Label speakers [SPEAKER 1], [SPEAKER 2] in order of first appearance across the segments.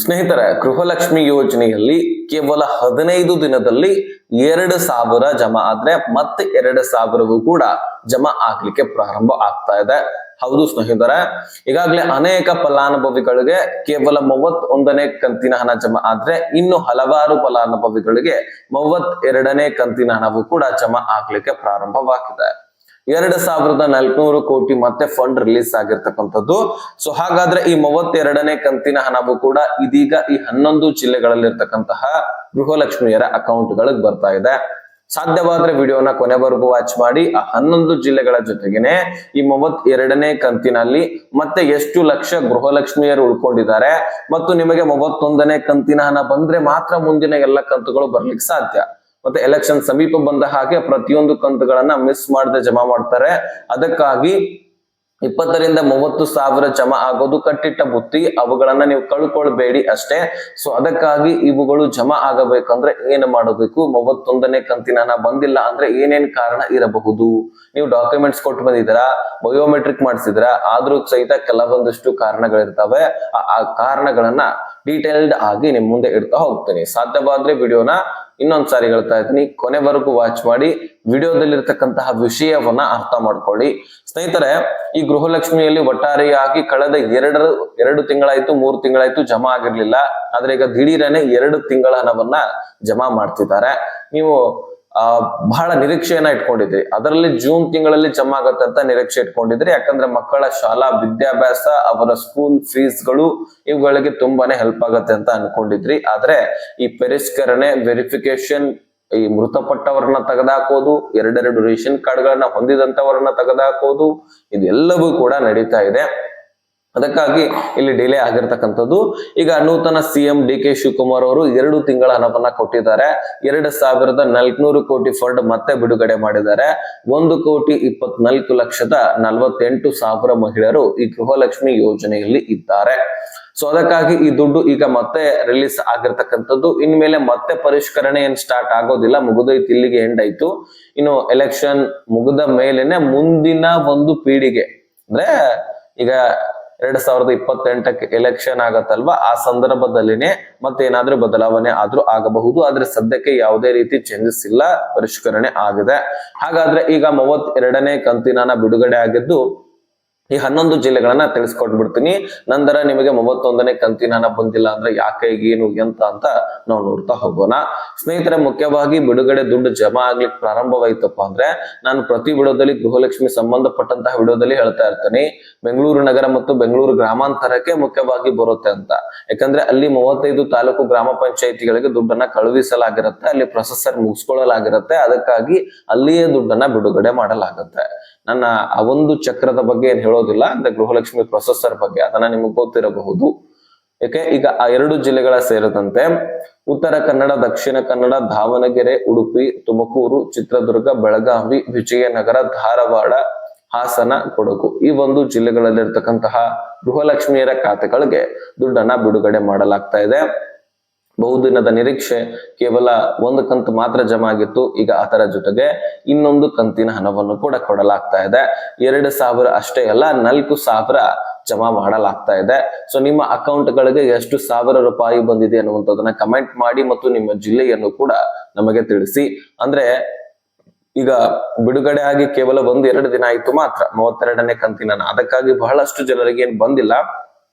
[SPEAKER 1] ಸ್ನೇಹಿತರೆ, ಗೃಹಲಕ್ಷ್ಮಿ ಯೋಜನೆಯಲ್ಲಿ ಕೇವಲ 15 ದಿನದಲ್ಲಿ 2,000 ಜಮಾ ಆದ್ರೆ ಮತ್ತೆ 2,000 ಕೂಡ ಜಮಾ ಆಗ್ಲಿಕ್ಕೆ ಪ್ರಾರಂಭ ಆಗ್ತಾ ಇದೆ. ಹೌದು ಸ್ನೇಹಿತರೆ, ಈಗಾಗಲೇ ಅನೇಕ ಫಲಾನುಭವಿಗಳಿಗೆ ಕೇವಲ 31ನೇ ಕಂತಿನ ಹಣ ಜಮಾ ಆದ್ರೆ ಇನ್ನು ಹಲವಾರು ಫಲಾನುಭವಿಗಳಿಗೆ 32ನೇ ಕಂತಿನ ಹಣವು ಕೂಡ ಜಮಾ ಆಗ್ಲಿಕ್ಕೆ ಪ್ರಾರಂಭವಾಗಿದೆ. 2,400 ಕೋಟಿ ಮತ್ತೆ ಫಂಡ್ ರಿಲೀಸ್ ಆಗಿರ್ತಕ್ಕಂಥದ್ದು. ಸೊ ಹಾಗಾದ್ರೆ ಈ 32ನೇ ಕಂತಿನ ಹಣವು ಕೂಡ ಇದೀಗ ಈ 11 ಜಿಲ್ಲೆಗಳಲ್ಲಿರ್ತಕ್ಕಂತಹ ಗೃಹಲಕ್ಷ್ಮಿಯರ ಅಕೌಂಟ್ ಗಳಿಗೆ ಬರ್ತಾ ಇದೆ. ಸಾಧ್ಯವಾದ್ರೆ ವಿಡಿಯೋನ ಕೊನೆವರೆಗೂ ವಾಚ್ ಮಾಡಿ. ಆ 11 ಜಿಲ್ಲೆಗಳ ಜೊತೆಗೇನೆ ಈ 32ನೇ ಕಂತಿನಲ್ಲಿ ಮತ್ತೆ ಎಷ್ಟು ಲಕ್ಷ ಗೃಹಲಕ್ಷ್ಮಿಯರು ಉಳ್ಕೊಂಡಿದ್ದಾರೆ ಮತ್ತು ನಿಮಗೆ 31ನೇ ಕಂತಿನ ಹಣ ಬಂದ್ರೆ ಮಾತ್ರ ಮುಂದಿನ ಎಲ್ಲ ಕಂತುಗಳು ಬರ್ಲಿಕ್ಕೆ ಸಾಧ್ಯ. ಮತ್ತೆ ಎಲೆಕ್ಷನ್ ಸಮೀಪ ಬಂದ ಹಾಗೆ ಪ್ರತಿಯೊಂದು ಕಂತುಗಳನ್ನ ಮಿಸ್ ಮಾಡದೆ ಜಮಾ ಮಾಡ್ತಾರೆ. ಅದಕ್ಕಾಗಿ 20ರಿಂದ 30 ಸಾವಿರ ಜಮಾ ಆಗೋದು ಕಟ್ಟಿಟ್ಟ ಬುತ್ತಿ, ಅವುಗಳನ್ನ ನೀವು ಕಳ್ಕೊಳ್ಬೇಡಿ ಅಷ್ಟೇ. ಸೊ ಅದಕ್ಕಾಗಿ ಇವುಗಳು ಜಮಾ ಆಗಬೇಕಂದ್ರೆ ಏನು ಮಾಡಬೇಕು? 31ನೇ ಕಂತಿನ ಹಣ ಬಂದಿಲ್ಲ ಅಂದ್ರೆ ಏನೇನ್ ಕಾರಣ ಇರಬಹುದು? ನೀವು ಡಾಕ್ಯುಮೆಂಟ್ಸ್ ಕೊಟ್ಟು ಬಂದಿದ್ದೀರಾ, ಬಯೋಮೆಟ್ರಿಕ್ ಮಾಡಿಸಿದ್ರ, ಆದ್ರೂ ಸಹಿತ ಕೆಲವೊಂದಿಷ್ಟು ಕಾರಣಗಳಿರ್ತವೆ. ಆ ಕಾರಣಗಳನ್ನ ಡೀಟೇಲ್ಡ್ ಆಗಿ ನಿಮ್ ಮುಂದೆ ಇಡ್ತಾ ಹೋಗ್ತೀನಿ. ಸಾಧ್ಯವಾದ್ರೆ ವಿಡಿಯೋನ ಇನ್ನೊಂದ್ಸಾರಿ ಹೇಳ್ತಾ ಇದ್ದೀನಿ, ಕೊನೆವರೆಗೂ ವಾಚ್ ಮಾಡಿ. ವಿಡಿಯೋದಲ್ಲಿರ್ತಕ್ಕಂತಹ ವಿಷಯವನ್ನ ಅರ್ಥ ಮಾಡ್ಕೊಳ್ಳಿ. ಸ್ನೇಹಿತರೆ, ಈ ಗೃಹಲಕ್ಷ್ಮಿಯಲ್ಲಿ ಒಟ್ಟಾರೆಯಾಗಿ ಕಳೆದ 2 ತಿಂಗಳಾಯ್ತು 3 ತಿಂಗಳಾಯ್ತು ಜಮಾ ಆಗಿರ್ಲಿಲ್ಲ. ಆದ್ರೆ ಈಗ ದಿಢೀರನೆ 2 ತಿಂಗಳ ಹಣವನ್ನ ಜಮಾ ಮಾಡ್ತಿದ್ದಾರೆ. ನೀವು ಬಹಳ ನಿರೀಕ್ಷೆಯನ್ನ ಇಟ್ಕೊಂಡಿದ್ರಿ, ಅದರಲ್ಲಿ ಜೂನ್ ತಿಂಗಳಲ್ಲಿ ಜಮಾ ಆಗತ್ತೆ ಅಂತ ನಿರೀಕ್ಷೆ ಇಟ್ಕೊಂಡಿದ್ರಿ. ಯಾಕಂದ್ರೆ ಮಕ್ಕಳ ಶಾಲಾ ವಿದ್ಯಾಭ್ಯಾಸ, ಅವರ ಸ್ಕೂಲ್ ಫೀಸ್ಗಳು ಇವುಗಳಿಗೆ ತುಂಬಾನೇ ಹೆಲ್ಪ್ ಆಗತ್ತೆ ಅಂತ ಅನ್ಕೊಂಡಿದ್ರಿ. ಆದ್ರೆ ಈ ಪರಿಷ್ಕರಣೆ, ವೆರಿಫಿಕೇಶನ್, ಈ ಮೃತಪಟ್ಟವರನ್ನ ತೆಗೆದಾಕೋದು, 2 ರೇಷನ್ ಕಾರ್ಡ್ ಗಳನ್ನ ಹೊಂದಿದಂತವರನ್ನ ತೆಗೆದಾಕೋದು, ಇದೆಲ್ಲವೂ ಕೂಡ ನಡೀತಾ ಇದೆ. ಅದಕ್ಕಾಗಿ ಇಲ್ಲಿ ಡಿಲೇ ಆಗಿರ್ತಕ್ಕಂಥದ್ದು. ಈಗ ನೂತನ ಸಿಎಂ ಡಿ.ಕೆ. ಶಿವಕುಮಾರ್ ಅವರು 2 ತಿಂಗಳ ಹಣವನ್ನ ಕೊಟ್ಟಿದ್ದಾರೆ. 2,400 ಕೋಟಿ ಫಂಡ್ ಮತ್ತೆ ಬಿಡುಗಡೆ ಮಾಡಿದ್ದಾರೆ. 1,24,48,000 ಮಹಿಳೆಯರು ಈ ಗೃಹಲಕ್ಷ್ಮಿ ಯೋಜನೆಯಲ್ಲಿ ಇದ್ದಾರೆ. ಸೊ ಅದಕ್ಕಾಗಿ ಈ ದುಡ್ಡು ಈಗ ಮತ್ತೆ ರಿಲೀಸ್ ಆಗಿರ್ತಕ್ಕಂಥದ್ದು. ಇನ್ಮೇಲೆ ಮತ್ತೆ ಪರಿಷ್ಕರಣೆ ಏನ್ ಸ್ಟಾರ್ಟ್ ಆಗೋದಿಲ್ಲ, ಮುಗಿದೋಯ್ತು, ಇಲ್ಲಿಗೆ ಎಂಡ್ ಆಯ್ತು. ಇನ್ನು ಎಲೆಕ್ಷನ್ ಮುಗಿದ ಮೇಲೆನೆ ಮುಂದಿನ ಒಂದು ಪೀಳಿಗೆ ಅಂದ್ರೆ ಈಗ 2028ಕ್ಕೆ ಎಲೆಕ್ಷನ್ ಆಗತ್ತಲ್ವಾ, ಆ ಸಂದರ್ಭದಲ್ಲಿನೇ ಮತ್ತೆ ಏನಾದ್ರೂ ಬದಲಾವಣೆ ಆದ್ರೂ ಆಗಬಹುದು. ಆದ್ರೆ ಸದ್ಯಕ್ಕೆ ಯಾವುದೇ ರೀತಿ ಚೇಂಜಸ್ ಇಲ್ಲ, ಪರಿಷ್ಕರಣೆ ಆಗಿದೆ. ಹಾಗಾದ್ರೆ ಈಗ 32ನೇ ಕಂತಿನ ಬಿಡುಗಡೆ ಆಗಿದ್ದು ಈ 11 ಜಿಲ್ಲೆಗಳನ್ನ ತಿಳಿಸ್ಕೊಟ್ಬಿಡ್ತೀನಿ. ನಂತರ ನಿಮಗೆ 31ನೇ ಕಂತಿನ ಹಣ ಬಂದಿಲ್ಲ ಅಂದ್ರೆ ಯಾಕೆ, ಏನು, ಎಂತ ಅಂತ ನಾವು ನೋಡ್ತಾ ಹೋಗೋಣ. ಸ್ನೇಹಿತರೆ, ಮುಖ್ಯವಾಗಿ ಬಿಡುಗಡೆ ದುಡ್ಡು ಜಮಾ ಆಗ್ಲಿಕ್ಕೆ ಪ್ರಾರಂಭವಾಯ್ತಪ್ಪ ಅಂದ್ರೆ ನಾನು ಪ್ರತಿ ವಿಡಿಯೋದಲ್ಲಿ ಗೃಹಲಕ್ಷ್ಮಿ ಸಂಬಂಧಪಟ್ಟಂತಹ ವಿಡಿಯೋದಲ್ಲಿ ಹೇಳ್ತಾ ಇರ್ತೀನಿ, ಬೆಂಗಳೂರು ನಗರ ಮತ್ತು ಬೆಂಗಳೂರು ಗ್ರಾಮಾಂತರಕ್ಕೆ ಮುಖ್ಯವಾಗಿ ಬರುತ್ತೆ ಅಂತ. ಯಾಕಂದ್ರೆ ಅಲ್ಲಿ 35 ತಾಲೂಕು ಗ್ರಾಮ ಪಂಚಾಯಿತಿಗಳಿಗೆ ದುಡ್ಡನ್ನ ಕಳುಹಿಸಲಾಗಿರುತ್ತೆ, ಅಲ್ಲಿ ಪ್ರೊಸೆಸರ್ ಮುಗಿಸ್ಕೊಳ್ಳಲಾಗಿರುತ್ತೆ. ಅದಕ್ಕಾಗಿ ಅಲ್ಲಿಯೇ ದುಡ್ಡನ್ನ ಬಿಡುಗಡೆ ಮಾಡಲಾಗುತ್ತೆ. ನನ್ನ ಆ ಒಂದು ಚಕ್ರದ ಬಗ್ಗೆ ಏನ್ ಹೇಳೋದಿಲ್ಲ, ಅಂದ್ರೆ ಗೃಹಲಕ್ಷ್ಮಿ ಪ್ರೊಸೆಸರ್ ಬಗ್ಗೆ ಅದನ್ನ ನಿಮಗೆ ಗೊತ್ತಿರಬಹುದು. ಯಾಕೆ ಈಗ ಆ 2 ಜಿಲ್ಲೆಗಳ ಸೇರಿದಂತೆ ಉತ್ತರ ಕನ್ನಡ, ದಕ್ಷಿಣ ಕನ್ನಡ, ದಾವಣಗೆರೆ, ಉಡುಪಿ, ತುಮಕೂರು, ಚಿತ್ರದುರ್ಗ, ಬೆಳಗಾವಿ, ವಿಜಯನಗರ, ಧಾರವಾಡ, ಹಾಸನ, ಕೊಡಗು ಈ ಒಂದು ಜಿಲ್ಲೆಗಳಲ್ಲಿರ್ತಕ್ಕಂತಹ ಗೃಹಲಕ್ಷ್ಮಿಯರ ಖಾತೆಗಳಿಗೆ ದುಡ್ಡನ್ನ ಬಿಡುಗಡೆ ಮಾಡಲಾಗ್ತಾ ಇದೆ. ಬಹುದಿನದ ನಿರೀಕ್ಷೆ, ಕೇವಲ 1 ಕಂತು ಮಾತ್ರ ಜಮಾ ಆಗಿತ್ತು. ಈಗ ಅದರ ಜೊತೆಗೆ ಇನ್ನೊಂದು ಕಂತಿನ ಹಣವನ್ನು ಕೂಡ ಕೊಡಲಾಗ್ತಾ ಇದೆ. 2,000 ಅಷ್ಟೇ ಅಲ್ಲ, 4,000 ಜಮಾ ಮಾಡಲಾಗ್ತಾ ಇದೆ. ಸೊ ನಿಮ್ಮ ಅಕೌಂಟ್ ಗಳಿಗೆ ಎಷ್ಟು ಸಾವಿರ ರೂಪಾಯಿ ಬಂದಿದೆ ಅನ್ನುವಂಥದ್ದನ್ನ ಕಮೆಂಟ್ ಮಾಡಿ ಮತ್ತು ನಿಮ್ಮ ಜಿಲ್ಲೆಯನ್ನು ಕೂಡ ನಮಗೆ ತಿಳಿಸಿ. ಅಂದ್ರೆ ಈಗ ಬಿಡುಗಡೆ ಆಗಿ ಕೇವಲ 1-2 ದಿನ ಆಯ್ತು ಮಾತ್ರ 32ನೇ ಕಂತಿನ. ಅದಕ್ಕಾಗಿ ಬಹಳಷ್ಟು ಜನರಿಗೆ ಏನ್ ಬಂದಿಲ್ಲ,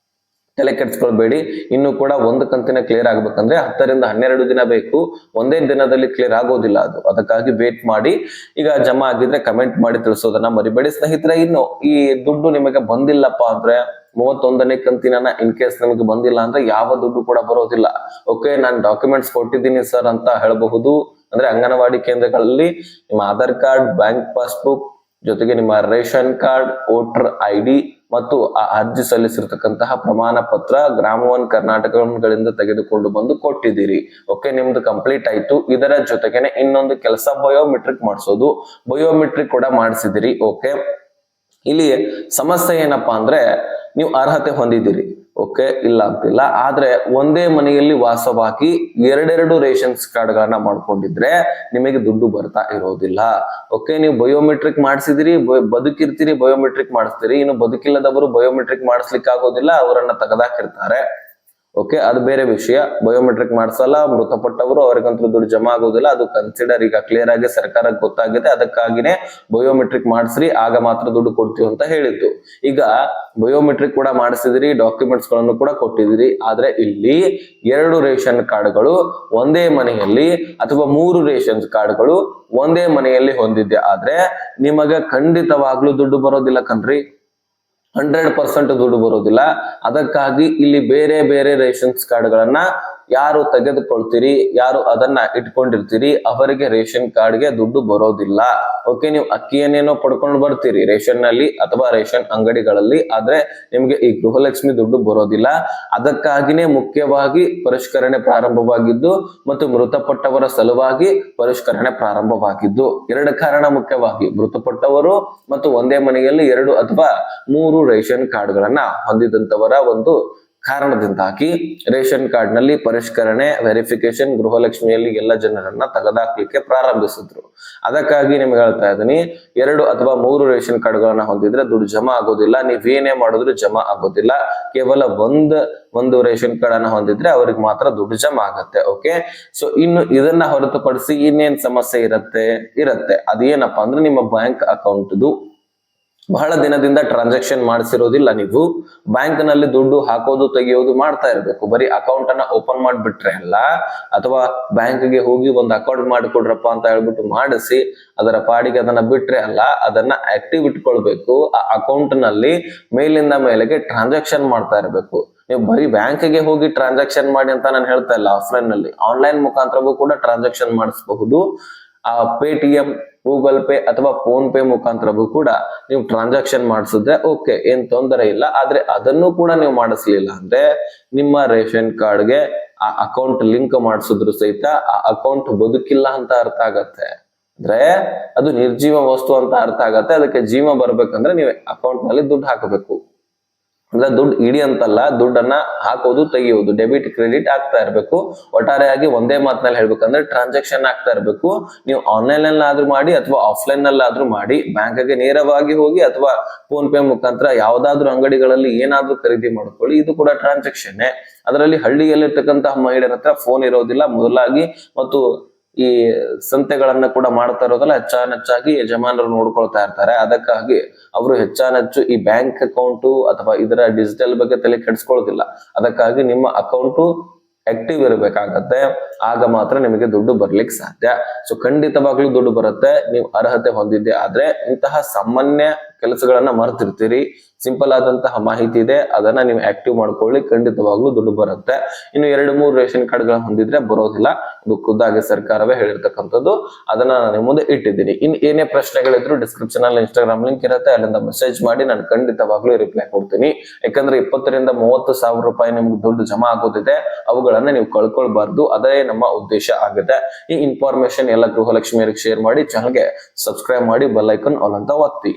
[SPEAKER 1] ತಲೆ ಕೆಡಿಸ್ಕೊಳ್ಬೇಡಿ. ಇನ್ನು ಕೂಡ 1 ಕಂತಿನ ಕ್ಲಿಯರ್ ಆಗ್ಬೇಕಂದ್ರೆ 10ರಿಂದ 12 ದಿನ ಬೇಕು. ಒಂದೇ ದಿನದಲ್ಲಿ ಕ್ಲಿಯರ್ ಆಗೋದಿಲ್ಲ ಅದು. ಅದಕ್ಕಾಗಿ ವೇಟ್ ಮಾಡಿ. ಈಗ ಜಮಾ ಆಗಿದ್ರೆ ಕಮೆಂಟ್ ಮಾಡಿ ತಿಳಿಸೋದನ್ನ ಮರಿಬೇಡಿ ಸ್ನೇಹಿತರೆ. ಇನ್ನು ಈ ದುಡ್ಡು ನಿಮಗೆ ಬಂದಿಲ್ಲಪ್ಪ ಅಂದ್ರೆ 31ನೇ ಕಂತಿನ ಇನ್ ಕೇಸ್ ನಿಮಗೆ ಬಂದಿಲ್ಲ ಅಂದ್ರೆ ಯಾವ ದುಡ್ಡು ಕೂಡ ಬರೋದಿಲ್ಲ. ಓಕೆ, ನಾನು ಡಾಕ್ಯುಮೆಂಟ್ಸ್ ಕೊಟ್ಟಿದ್ದೀನಿ ಸರ್ ಅಂತ ಹೇಳಬಹುದು. ಅಂದ್ರೆ ಅಂಗನವಾಡಿ ಕೇಂದ್ರಗಳಲ್ಲಿ ನಿಮ್ಮ ಆಧಾರ್ ಕಾರ್ಡ್, ಬ್ಯಾಂಕ್ ಪಾಸ್ಬುಕ್ ಜೊತೆಗೆ ನಿಮ್ಮ ರೇಷನ್ ಕಾರ್ಡ್, ವೋಟರ್ ID ಮತ್ತು ಆ ಅರ್ಜಿ ಸಲ್ಲಿಸಿರ್ತಕ್ಕಂತಹ ಪ್ರಮಾಣ ಪತ್ರ ಗ್ರಾಮ 1 ಕರ್ನಾಟಕಗಳಿಂದ ತೆಗೆದುಕೊಂಡು ಬಂದು ಕೊಟ್ಟಿದ್ದೀರಿ. ಓಕೆ, ನಿಮ್ದು ಕಂಪ್ಲೀಟ್ ಆಯ್ತು. ಇದರ ಜೊತೆಗೇನೆ ಇನ್ನೊಂದು ಕೆಲಸ ಬಯೋಮೆಟ್ರಿಕ್ ಮಾಡಿಸೋದು, ಬಯೋಮೆಟ್ರಿಕ್ ಕೂಡ ಮಾಡಿಸಿದಿರಿ. ಓಕೆ, ಇಲ್ಲಿ ಸಮಸ್ಯೆ ಏನಪ್ಪಾ ಅಂದ್ರೆ ನೀವು ಅರ್ಹತೆ ಹೊಂದಿದ್ದೀರಿ, ಓಕೆ, ಇಲ್ಲ ಅಂತಿಲ್ಲ. ಆದ್ರೆ ಒಂದೇ ಮನೆಯಲ್ಲಿ ವಾಸವಾಗಿ 2 ರೇಷನ್ಸ್ ಕಾರ್ಡ್ ಗಳನ್ನ ಮಾಡ್ಕೊಂಡಿದ್ರೆ ನಿಮಗೆ ದುಡ್ಡು ಬರ್ತಾ ಇರೋದಿಲ್ಲ. ಓಕೆ, ನೀವು ಬಯೋಮೆಟ್ರಿಕ್ ಮಾಡಿಸಿದಿರಿ, ಬದುಕಿರ್ತೀರಿ, ಬಯೋಮೆಟ್ರಿಕ್ ಮಾಡಿಸ್ತೀರಿ. ಇನ್ನು ಬದುಕಿಲ್ಲದವರು ಬಯೋಮೆಟ್ರಿಕ್ ಮಾಡಿಸ್ಲಿಕ್ಕೆ ಆಗೋದಿಲ್ಲ, ಅವರನ್ನ ತೆಗೆದಾಕಿರ್ತಾರೆ. ಓಕೆ, ಅದು ಬೇರೆ ವಿಷಯ. ಬಯೋಮೆಟ್ರಿಕ್ ಮಾಡಿಸಲ್ಲ, ಮೃತಪಟ್ಟವರು ಅವರಿಗಂತೂ ದುಡ್ಡು ಜಮಾ ಆಗುದಿಲ್ಲ. ಅದು ಕನ್ಸಿಡರ್ ಈಗ ಕ್ಲಿಯರ್ ಆಗಿ ಸರ್ಕಾರಕ್ಕೆ ಗೊತ್ತಾಗಿದೆ. ಅದಕ್ಕಾಗಿನೇ ಬಯೋಮೆಟ್ರಿಕ್ ಮಾಡಿಸ್ರಿ, ಆಗ ಮಾತ್ರ ದುಡ್ಡು ಕೊಡ್ತೀವಿ ಅಂತ ಹೇಳಿದ್ದು. ಈಗ ಬಯೋಮೆಟ್ರಿಕ್ ಕೂಡ ಮಾಡಿಸಿದ್ರಿ, ಡಾಕ್ಯುಮೆಂಟ್ಸ್ ಗಳನ್ನು ಕೂಡ ಕೊಟ್ಟಿದ್ರಿ. ಆದ್ರೆ ಇಲ್ಲಿ 2 ರೇಷನ್ ಕಾರ್ಡ್ಗಳು ಒಂದೇ ಮನೆಯಲ್ಲಿ ಅಥವಾ 3 ರೇಷನ್ ಕಾರ್ಡ್ಗಳು ಒಂದೇ ಮನೆಯಲ್ಲಿ ಹೊಂದಿದ್ದೆ ಆದ್ರೆ ನಿಮಗೆ ಖಂಡಿತವಾಗ್ಲೂ ದುಡ್ಡು ಬರೋದಿಲ್ಲ ಕಣ್ರಿ. 100% ದುಡ್ಡು ಬರೋದಿಲ್ಲ. ಅದಕ್ಕಾಗಿ ಇಲ್ಲಿ ಬೇರೆ ಬೇರೆ ರೇಷನ್ಸ್ ಕಾರ್ಡ್ಗಳನ್ನ ಯಾರು ತೆಗೆದುಕೊಳ್ತೀರಿ, ಯಾರು ಅದನ್ನ ಇಟ್ಕೊಂಡಿರ್ತೀರಿ, ಅವರಿಗೆ ರೇಷನ್ ಕಾರ್ಡ್ಗೆ ದುಡ್ಡು ಬರೋದಿಲ್ಲ. ಓಕೆ, ನೀವು ಅಕ್ಕಿಯನ್ನೇನೋ ಪಡ್ಕೊಂಡು ಬರ್ತೀರಿ ರೇಷನ್ ನಲ್ಲಿ ಅಥವಾ ರೇಷನ್ ಅಂಗಡಿಗಳಲ್ಲಿ, ಆದ್ರೆ ನಿಮ್ಗೆ ಈ ಗೃಹಲಕ್ಷ್ಮಿ ದುಡ್ಡು ಬರೋದಿಲ್ಲ. ಅದಕ್ಕಾಗಿನೇ ಮುಖ್ಯವಾಗಿ ಪರಿಷ್ಕರಣೆ ಪ್ರಾರಂಭವಾಗಿದ್ದು ಮತ್ತು ಮೃತಪಟ್ಟವರ ಸಲುವಾಗಿ ಪರಿಷ್ಕರಣೆ ಪ್ರಾರಂಭವಾಗಿದ್ದು. 2 ಕಾರಣ ಮುಖ್ಯವಾಗಿ, ಮೃತಪಟ್ಟವರು ಮತ್ತು ಒಂದೇ ಮನೆಯಲ್ಲಿ 2 ಅಥವಾ 3 ರೇಷನ್ ಕಾರ್ಡ್ಗಳನ್ನ ಹೊಂದಿದಂತವರ ಒಂದು ಕಾರಣದಿಂದಾಗಿ ರೇಷನ್ ಕಾರ್ಡ್ ನಲ್ಲಿ ಪರಿಷ್ಕರಣೆ, ವೆರಿಫಿಕೇಶನ್ ಗೃಹಲಕ್ಷ್ಮಿಯಲ್ಲಿ ಎಲ್ಲ ಜನರನ್ನ ತೆಗೆದಾಕ್ಲಿಕ್ಕೆ ಪ್ರಾರಂಭಿಸಿದ್ರು. ಅದಕ್ಕಾಗಿ ನಿಮ್ಗೆ ಹೇಳ್ತಾ ಇದ್ದೀನಿ, 2 ಅಥವಾ 3 ರೇಷನ್ ಕಾರ್ಡ್ಗಳನ್ನ ಹೊಂದಿದ್ರೆ ದುಡ್ಡು ಜಮಾ ಆಗೋದಿಲ್ಲ. ನೀವೇನೇ ಮಾಡಿದ್ರು ಜಮಾ ಆಗೋದಿಲ್ಲ. ಕೇವಲ ಒಂದು ರೇಷನ್ ಕಾರ್ಡ್ ಅನ್ನ ಹೊಂದಿದ್ರೆ ಅವ್ರಿಗೆ ಮಾತ್ರ ದುಡ್ಡು ಜಮಾ ಆಗತ್ತೆ. ಓಕೆ, ಸೊ ಇನ್ನು ಇದನ್ನ ಹೊರತುಪಡಿಸಿ ಇನ್ನೇನ್ ಸಮಸ್ಯೆ ಇರತ್ತೆ ಅದೇನಪ್ಪಾ ಅಂದ್ರೆ ನಿಮ್ಮ ಬ್ಯಾಂಕ್ ಅಕೌಂಟ್ದು ಬಹಳ ದಿನದಿಂದ ಟ್ರಾನ್ಸಾಕ್ಷನ್ ಮಾಡಿಸಿರೋದಿಲ್ಲ. ನೀವು ಬ್ಯಾಂಕ್ ನಲ್ಲಿ ದುಡ್ಡು ಹಾಕೋದು ತೆಗೆಯೋದು ಮಾಡ್ತಾ ಇರ್ಬೇಕು. ಬರೀ ಅಕೌಂಟ್ ಅನ್ನ ಓಪನ್ ಮಾಡಿಬಿಟ್ರೆ ಅಲ್ಲ, ಅಥವಾ ಬ್ಯಾಂಕ್ಗೆ ಹೋಗಿ ಒಂದು ಅಕೌಂಟ್ ಮಾಡಿಕೊಡ್ರಪ್ಪ ಅಂತ ಹೇಳ್ಬಿಟ್ಟು ಮಾಡಿಸಿ ಅದರ ಪಾಡಿಗೆ ಅದನ್ನ ಬಿಟ್ರೆ ಅಲ್ಲ, ಅದನ್ನ ಆಕ್ಟಿವ್ ಇಟ್ಕೊಳ್ಬೇಕು. ಆ ಅಕೌಂಟ್ ನಲ್ಲಿ ಮೇಲಿಂದ ಮೇಲೆಗೆ ಟ್ರಾನ್ಸಾಕ್ಷನ್ ಮಾಡ್ತಾ ಇರ್ಬೇಕು. ನೀವು ಬರೀ ಬ್ಯಾಂಕ್ಗೆ ಹೋಗಿ ಟ್ರಾನ್ಸಾಕ್ಷನ್ ಮಾಡಿ ಅಂತ ನಾನು ಹೇಳ್ತಾ ಇಲ್ಲ. ಆಫ್ಲೈನ್ ನಲ್ಲಿ ಆನ್ಲೈನ್ ಮುಖಾಂತರವೂ ಕೂಡ ಟ್ರಾನ್ಸಾಕ್ಷನ್ ಮಾಡಿಸಬಹುದು. ಆ ಪೇಟಿಎಂ, ಗೂಗಲ್ ಪೇ ಅಥವಾ ಫೋನ್ ಪೇ ಮುಖಾಂತರವೂ ಕೂಡ ನೀವು ಟ್ರಾನ್ಸಾಕ್ಷನ್ ಮಾಡಿಸಿದ್ರೆ ಓಕೆ, ಏನ್ ತೊಂದರೆ ಇಲ್ಲ. ಆದ್ರೆ ಅದನ್ನು ಕೂಡ ನೀವು ಮಾಡಿಸ್ಲಿಲ್ಲ ಅಂದ್ರೆ ನಿಮ್ಮ ರೇಷನ್ ಕಾರ್ಡ್ಗೆ ಆ ಅಕೌಂಟ್ ಲಿಂಕ್ ಮಾಡಿಸಿದ್ರು ಸಹಿತ ಆ ಅಕೌಂಟ್ ಬದುಕಿಲ್ಲ ಅಂತ ಅರ್ಥ ಆಗತ್ತೆ. ಅಂದ್ರೆ ಅದು ನಿರ್ಜೀವ ವಸ್ತು ಅಂತ ಅರ್ಥ ಆಗತ್ತೆ. ಅದಕ್ಕೆ ಜೀವ ಬರ್ಬೇಕಂದ್ರೆ ನೀವು ಅಕೌಂಟ್ ನಲ್ಲಿ ದುಡ್ಡು ಹಾಕಬೇಕು. ಅಂದ್ರೆ ದುಡ್ಡು ಇಡಿ ಅಂತಲ್ಲ, ದುಡ್ಡನ್ನ ಹಾಕೋದು ತೆಗೆಯುವುದು, ಡೆಬಿಟ್ ಕ್ರೆಡಿಟ್ ಆಗ್ತಾ ಇರ್ಬೇಕು. ಒಟ್ಟಾರೆಯಾಗಿ ಒಂದೇ ಮಾತಿನಲ್ಲಿ ಹೇಳ್ಬೇಕಂದ್ರೆ ಟ್ರಾನ್ಸಾಕ್ಷನ್ ಆಗ್ತಾ ಇರ್ಬೇಕು. ನೀವು ಆನ್ಲೈನ್ ನಲ್ಲಾದ್ರೂ ಮಾಡಿ ಅಥವಾ ಆಫ್ಲೈನ್ ನಲ್ಲಾದ್ರೂ ಮಾಡಿ, ಬ್ಯಾಂಕ್ಗೆ ನೇರವಾಗಿ ಹೋಗಿ ಅಥವಾ ಫೋನ್ ಪೇ ಮುಖಾಂತರ ಯಾವ್ದಾದ್ರು ಅಂಗಡಿಗಳಲ್ಲಿ ಏನಾದ್ರೂ ಖರೀದಿ ಮಾಡ್ಕೊಳ್ಳಿ, ಇದು ಕೂಡ ಟ್ರಾನ್ಸಾಕ್ಷನ್. ಅದರಲ್ಲಿ ಹಳ್ಳಿಯಲ್ಲಿರ್ತಕ್ಕಂತಹ ಮಹಿಳೆಯರ ಹತ್ರ ಫೋನ್ ಇರೋದಿಲ್ಲ ಮೊದಲಾಗಿ, ಮತ್ತು ಈ ಸಂತೆಗಳನ್ನ ಕೂಡ ಮಾಡ್ತಾ ಇರೋದಲ್ಲ ಹೆಚ್ಚಾನೆಚ್ಚಾಗಿ ಯಜಮಾನರು ನೋಡ್ಕೊಳ್ತಾ ಇರ್ತಾರೆ. ಅದಕ್ಕಾಗಿ ಅವರು ಹೆಚ್ಚಾನೆಚ್ಚು ಈ ಬ್ಯಾಂಕ್ ಅಕೌಂಟು ಅಥವಾ ಇದರ ಡಿಜಿಟಲ್ ಬಗ್ಗೆ ತಲೆ ಕೆಡಿಸ್ಕೊಳ್ಳೋದಿಲ್ಲ. ಅದಕ್ಕಾಗಿ ನಿಮ್ಮ ಅಕೌಂಟು ಆಕ್ಟಿವ್ ಇರಬೇಕಾಗತ್ತೆ. ಆಗ ಮಾತ್ರ ನಿಮಗೆ ದುಡ್ಡು ಬರ್ಲಿಕ್ಕೆ ಸಾಧ್ಯ. ಸೊ ಖಂಡಿತವಾಗ್ಲೂ ದುಡ್ಡು ಬರುತ್ತೆ, ನೀವು ಅರ್ಹತೆ ಹೊಂದಿದ್ದೆ ಆದ್ರೆ. ಇಂತಹ ಸಾಮಾನ್ಯ ಕೆಲಸಗಳನ್ನ ಮರ್ತಿರ್ತೀರಿ, ಸಿಂಪಲ್ ಆದಂತಹ ಮಾಹಿತಿ ಇದೆ, ಅದನ್ನ ನೀವು ಆಕ್ಟಿವ್ ಮಾಡ್ಕೊಳ್ಳಿ, ಖಂಡಿತವಾಗ್ಲೂ ದುಡ್ಡು ಬರುತ್ತೆ. ಇನ್ನು 2-3 ರೇಷನ್ ಕಾರ್ಡ್ಗಳನ್ನ ಹೊಂದಿದ್ರೆ ಬರೋದಿಲ್ಲ. ಇದು ಖುದ್ದಾಗಿ ಸರ್ಕಾರವೇ ಹೇಳಿರ್ತಕ್ಕಂಥದ್ದು. ಅದನ್ನ ನಾನು ನಿಮ್ಮ ಮುಂದೆ ಇಟ್ಟಿದ್ದೀನಿ. ಇನ್ ಏನೇ ಪ್ರಶ್ನೆಗಳಿದ್ರು ಡಿಸ್ಕ್ರಿಪ್ಷನ್ ಅಲ್ಲಿ ಇನ್ಸ್ಟಾಗ್ರಾಮ್ ಲಿಂಕ್ ಇರುತ್ತೆ, ಅಲ್ಲಿಂದ ಮೆಸೇಜ್ ಮಾಡಿ, ನಾನು ಖಂಡಿತವಾಗ್ಲೂ ರಿಪ್ಲೈ ಕೊಡ್ತೀನಿ. ಯಾಕಂದ್ರೆ 20,000 ರಿಂದ 30,000 ರೂಪಾಯಿ ನಿಮ್ಗೆ ದುಡ್ಡು ಜಮಾ ಆಗೋದಿದೆ, ಅವುಗಳನ್ನ ನೀವು ಕಳ್ಕೊಳ್ಬಾರ್ದು. ಅದೇ ನಮ್ಮ ಉದ್ದೇಶ ಆಗುತ್ತೆ. ಈ ಇನ್ಫಾರ್ಮೇಶನ್ ಎಲ್ಲ ಗೃಹಲಕ್ಷ್ಮಿಯರಿಗೆ ಶೇರ್ ಮಾಡಿ, ಚಾನಲ್ಗೆ ಸಬ್ಸ್ಕ್ರೈಬ್ ಮಾಡಿ, ಬೆಲ್ ಐಕಾನ್ ಆಲ್ ಅಂತ ಒತ್ತಿ.